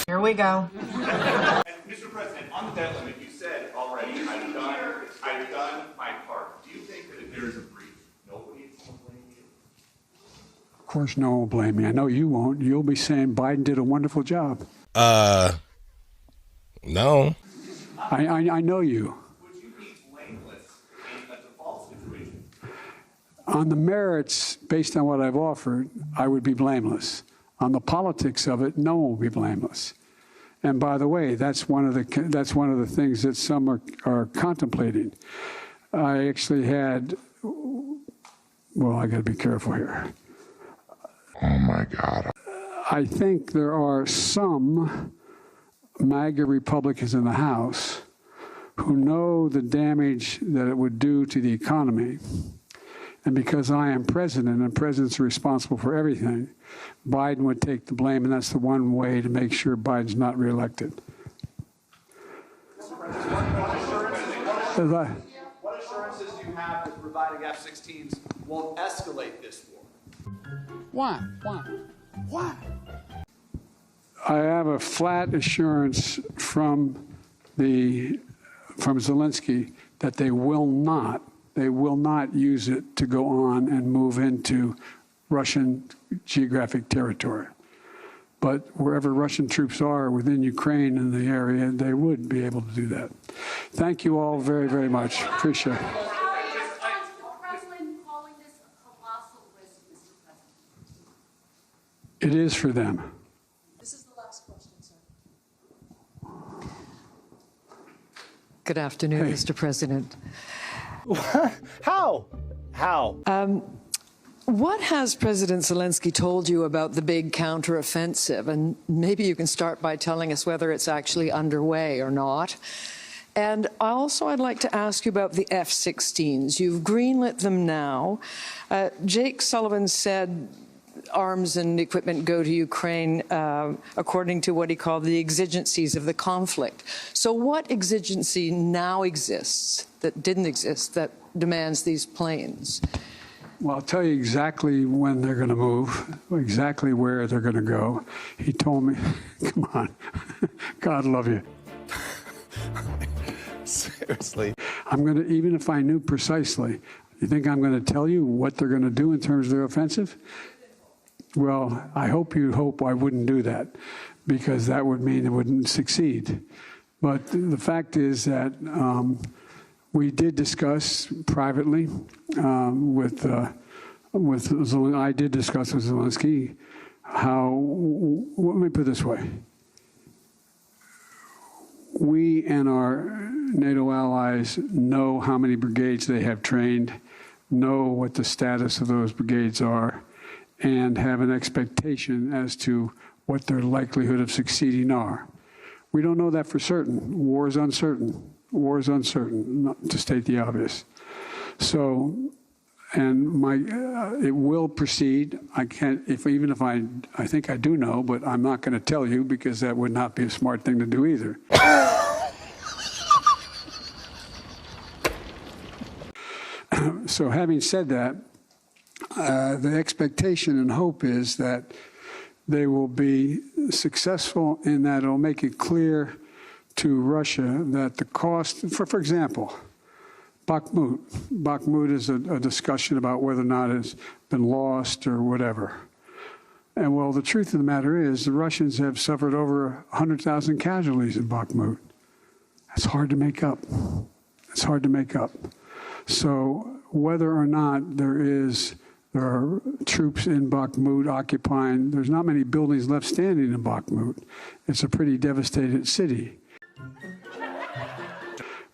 Here we go. Mr. President, on the debt limit, you said already, I've done my part. Do you think that if there is a breach, nobody will blame you? Of course, no one will blame me. I know you won't. You'll be saying Biden did a wonderful job. No. I know you. Would you be blameless in a default situation? On the merits, based on what I've offered, I would be blameless. On the politics of it, no one will be blameless. And by the way, that's one of the things that some are contemplating. I actually had, well, I got to be careful here. Oh my God. I think there are some MAGA Republicans in the House who know the damage that it would do to the economy. And because I am president and presidents are responsible for everything, Biden would take the blame, and that's the one way to make sure Biden's not reelected. What assurances do you have that providing F-16s won't escalate this war? Why? I have a flat assurance from Zelensky that they will not use it to go on and move into Russian geographic territory. But wherever Russian troops are within Ukraine and the area, they would be able to do that. Thank you all very, very much. Appreciate it. It is for them. This is the last question, sir. Good afternoon, Hey. Mr. President. How? What has President Zelensky told you about the big counteroffensive? And maybe you can start by telling us whether it's actually underway or not. And I'd like to ask you about the F-16s. You've greenlit them now. Jake Sullivan said arms and equipment go to Ukraine according to what he called the exigencies of the conflict. So what exigency now exists that didn't exist that demands these planes? Well, I'll tell you exactly when they're going to move, exactly where they're going to go. He told me, come on, God love you. Seriously. I'm going to, even if I knew precisely, you think I'm going to tell you what they're going to do in terms of their offensive? Well, I hope I wouldn't do that, because that would mean it wouldn't succeed. But the fact is that we did discuss privately with Zelensky. I did discuss with Zelensky how, let me put it this way. We and our NATO allies know how many brigades they have trained, know what the status of those brigades are, and have an expectation as to what their likelihood of succeeding are. We don't know that for certain. War is uncertain. War is uncertain, not to state the obvious. So, and it will proceed. I can't, even if I think I do know, but I'm not going to tell you, because that would not be a smart thing to do either. So having said that, the expectation and hope is that they will be successful in that it'll make it clear to Russia that the cost, for example, Bakhmut is a discussion about whether or not it's been lost or whatever. And well, the truth of the matter is the Russians have suffered over 100,000 casualties in Bakhmut. That's hard to make up. It's hard to make up. So whether or not there are troops in Bakhmut occupying, there's not many buildings left standing in Bakhmut. It's a pretty devastated city.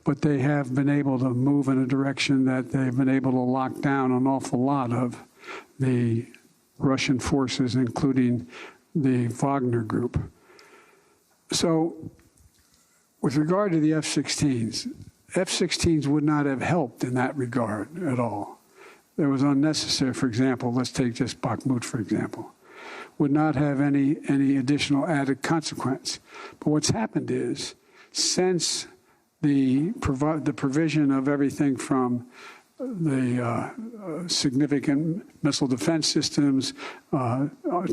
But they have been able to move in a direction that they've been able to lock down an awful lot of the Russian forces, including the Wagner group. So with regard to the F-16s, F-16s would not have helped in that regard at all. It was unnecessary. For example, let's take just Bakhmut, for example, would not have any additional added consequence. But what's happened is, since the provision of everything from significant missile defense systems,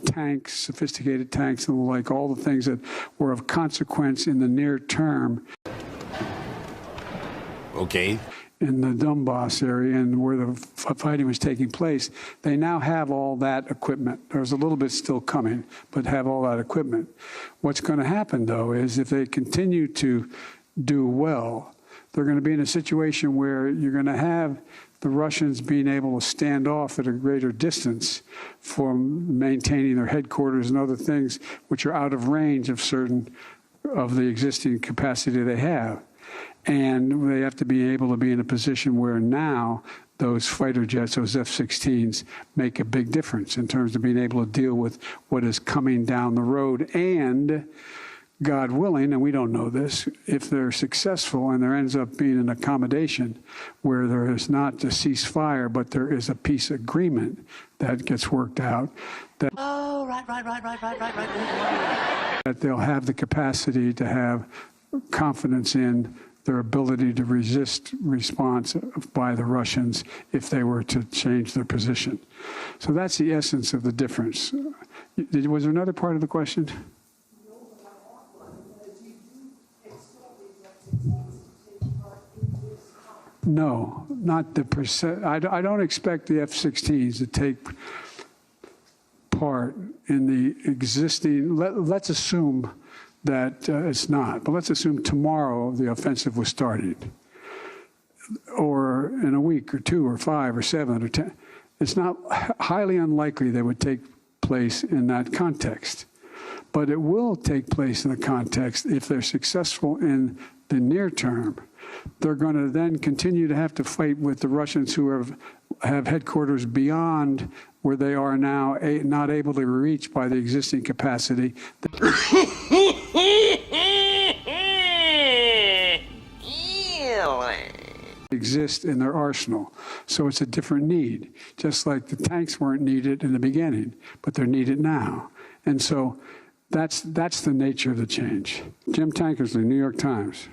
tanks, sophisticated tanks, and the like, all the things that were of consequence in the near term. Okay. In the Donbass area and where the fighting was taking place, they now have all that equipment. There's a little bit still coming, but have all that equipment. What's going to happen, though, is if they continue to do well, they're going to be in a situation where you're going to have the Russians being able to stand off at a greater distance from maintaining their headquarters and other things which are out of range of certain of the existing capacity they have. And they have to be able to be in a position where now those fighter jets, those F-16s, make a big difference in terms of being able to deal with what is coming down the road. And God willing, and we don't know this, if they're successful and there ends up being an accommodation where there is not a ceasefire, but there is a peace agreement that gets worked out, that, that they'll have the capacity to have confidence in their ability to resist response by the Russians if they were to change their position. So that's the essence of the difference. Was there another part of the question? No, not the percent. I don't expect the F-16s to take part in the existing, let's assume that it's not. But let's assume tomorrow the offensive was started, or in a week or 2 or 5 or 7 or 10. It's not highly unlikely they would take place in that context. But it will take place in the context if they're successful in the near term. They're going to then continue to have to fight with the Russians who have headquarters beyond where they are now, not able to be reached by the existing capacity. Exist in their arsenal. So it's a different need. Just like the tanks weren't needed in the beginning, but they're needed now. And so that's the nature of the change. Jim Tankersley, New York Times.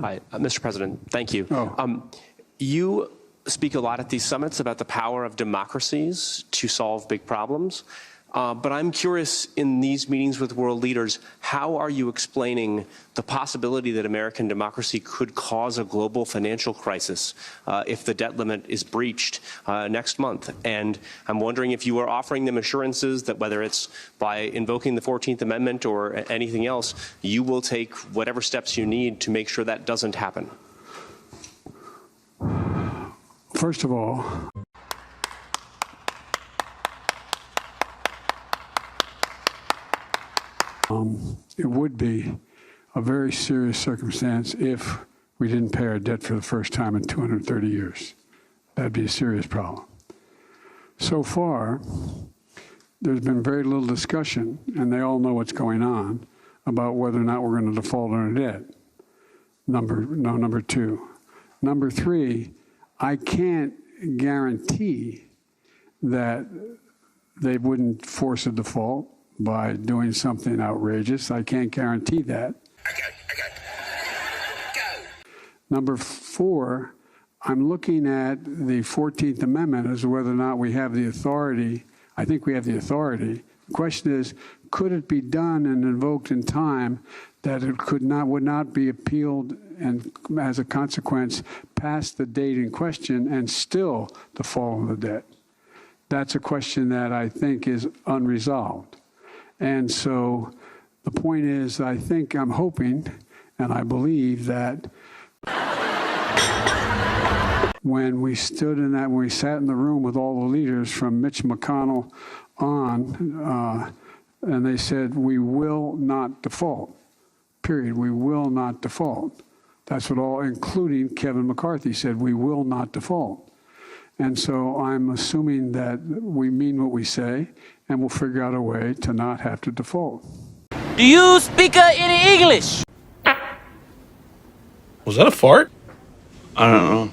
Hi, Mr. President, thank you. Oh. You speak a lot at these summits about the power of democracies to solve big problems. But I'm curious, in these meetings with world leaders, how are you explaining the possibility that American democracy could cause a global financial crisis if the debt limit is breached next month? And I'm wondering if you are offering them assurances that whether it's by invoking the 14th Amendment or anything else, you will take whatever steps you need to make sure that doesn't happen. First of all, it would be a very serious circumstance if we didn't pay our debt for the first time in 230 years. That'd be a serious problem. So far, there's been very little discussion, and they all know what's going on, about whether or not we're going to default on our debt. Number two. Number three, I can't guarantee that they wouldn't force a default by doing something outrageous. I can't guarantee that. Okay. Go. Number four, I'm looking at the 14th Amendment as to whether or not we have the authority. I think we have the authority. The question is, could it be done and invoked in time that it would not be appealed and as a consequence past the date in question and still default on the debt? That's a question that I think is unresolved. And so the point is, I'm hoping, and I believe that when we sat in the room with all the leaders from Mitch McConnell on, and they said, we will not default, period. We will not default. That's what all, including Kevin McCarthy, said, we will not default. And so I'm assuming that we mean what we say, and we'll figure out a way to not have to default. Do you speak any English? Was that a fart? I don't know.